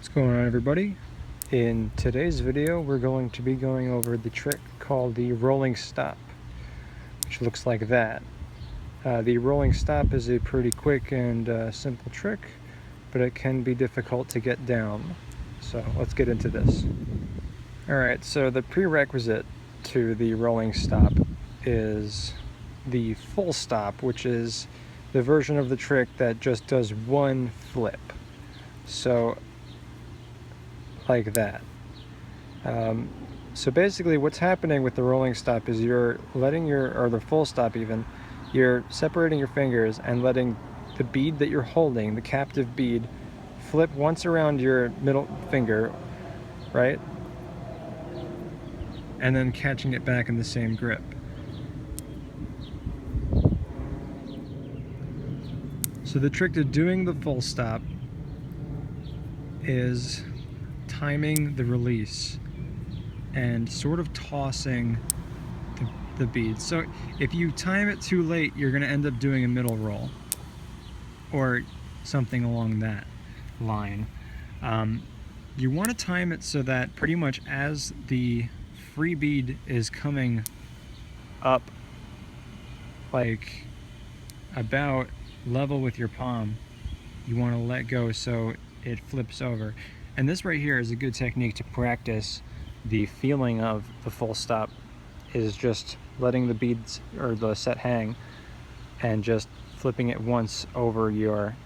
What's going on, everybody? In today's video we're going to be going over the trick called the rolling stop, which looks like that. The rolling stop is a pretty quick and simple trick, but it can be difficult to get down. So let's get into this. Alright, so the prerequisite to the rolling stop is the full stop, which is the version of the trick that just does one flip. So like that. So basically what's happening with the rolling stop is you're letting or the full stop even, you're separating your fingers and letting the bead that you're holding, the captive bead, flip once around your middle finger, right? And then catching it back in the same grip. So the trick to doing the full stop is timing the release and sort of tossing the bead. So if you time it too late, you're going to end up doing a middle roll or something along that line. You want to time it so that pretty much as the free bead is coming up, like about level with your palm, you want to let go so it flips over. And this right here is a good technique to practice the feeling of the full stop, is just letting the beads or the set hang and just flipping it once over your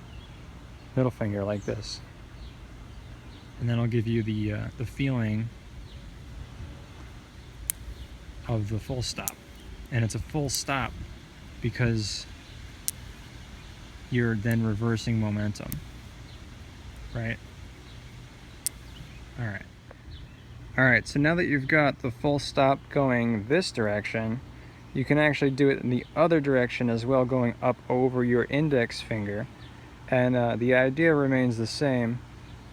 middle finger like this. And then I'll give you the feeling of the full stop. And it's a full stop because you're then reversing momentum, right? Alright, so now that you've got the full stop going this direction, you can actually do it in the other direction as well, going up over your index finger. And the idea remains the same.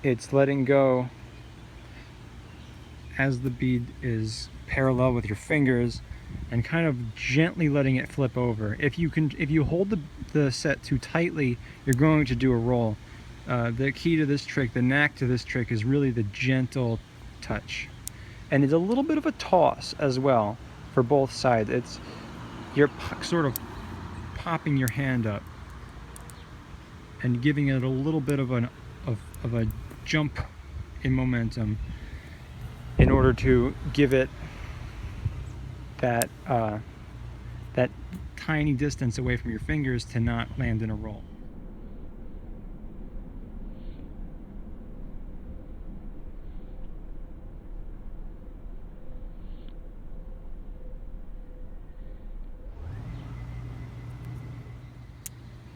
It's letting go as the bead is parallel with your fingers and kind of gently letting it flip over. If you hold the set too tightly, you're going to do a roll. The key to this trick, the knack to this trick, is really the gentle touch. And it's a little bit of a toss as well for both sides. You're sort of popping your hand up and giving it a little bit of a jump in momentum in order to give it that tiny distance away from your fingers to not land in a roll.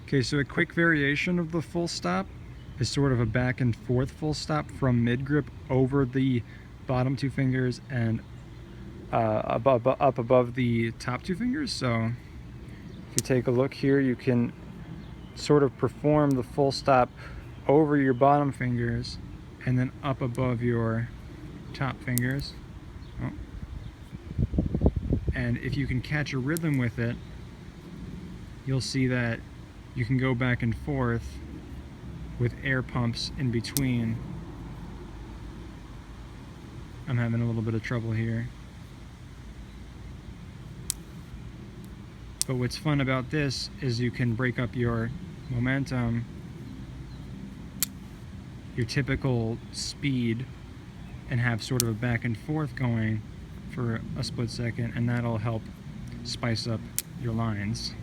Okay, so a quick variation of the full stop is sort of a back and forth full stop from mid grip over the bottom two fingers and up above the top two fingers. So if you take a look here, you can sort of perform the full stop over your bottom fingers and then up above your top fingers. Oh. And if you can catch a rhythm with it, you'll see that you can go back and forth with air pumps in between. I'm having a little bit of trouble here. But what's fun about this is you can break up your momentum, your typical speed, and have sort of a back and forth going for a split second, and that'll help spice up your lines.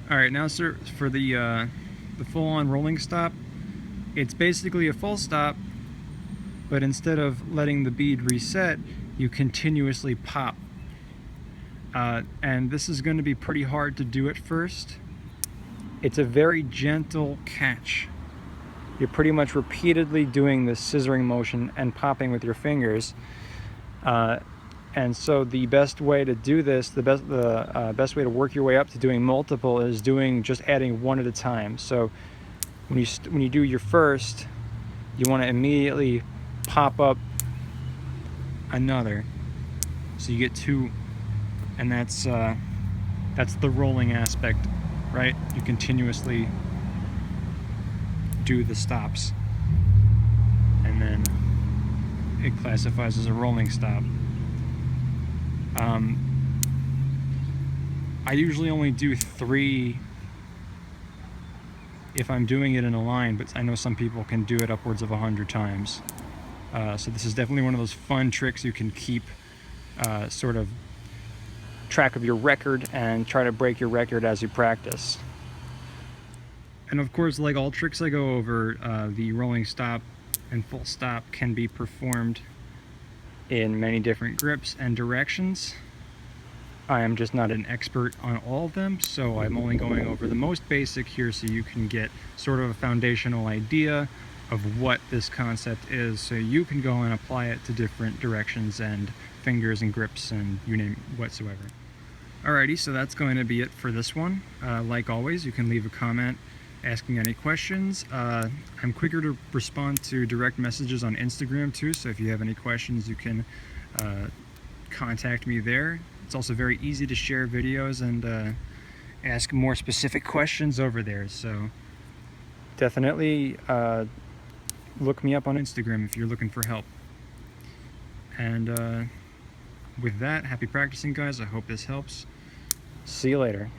Alright, now sir, for the full-on rolling stop, it's basically a full stop, but instead of letting the bead reset, you continuously pop. And this is going to be pretty hard to do at first. It's a very gentle catch. You're pretty much repeatedly doing this scissoring motion and popping with your fingers. And so the best way to do this, the best way to work your way up to doing multiple is just adding one at a time. So when you do your first, you want to immediately pop up another, so you get two And that's the rolling aspect, right? You continuously do the stops, and then it classifies as a rolling stop. I usually only do 3 if I'm doing it in a line, but I know some people can do it upwards of 100 times. So this is definitely one of those fun tricks you can keep sort of track of your record and try to break your record as you practice. And of course, like all tricks I go over, the rolling stop and full stop can be performed in many different grips and directions. I am just not an expert on all of them, so I'm only going over the most basic here so you can get sort of a foundational idea of what this concept is, so you can go and apply it to different directions and fingers and grips and you name it whatsoever. Alrighty, so that's going to be it for this one. Like always, you can leave a comment asking any questions. I'm quicker to respond to direct messages on Instagram too, so if you have any questions you can contact me there. It's also very easy to share videos and ask more specific questions over there, so definitely look me up on Instagram if you're looking for help. And with that, happy practicing, guys. I hope this helps. See you later.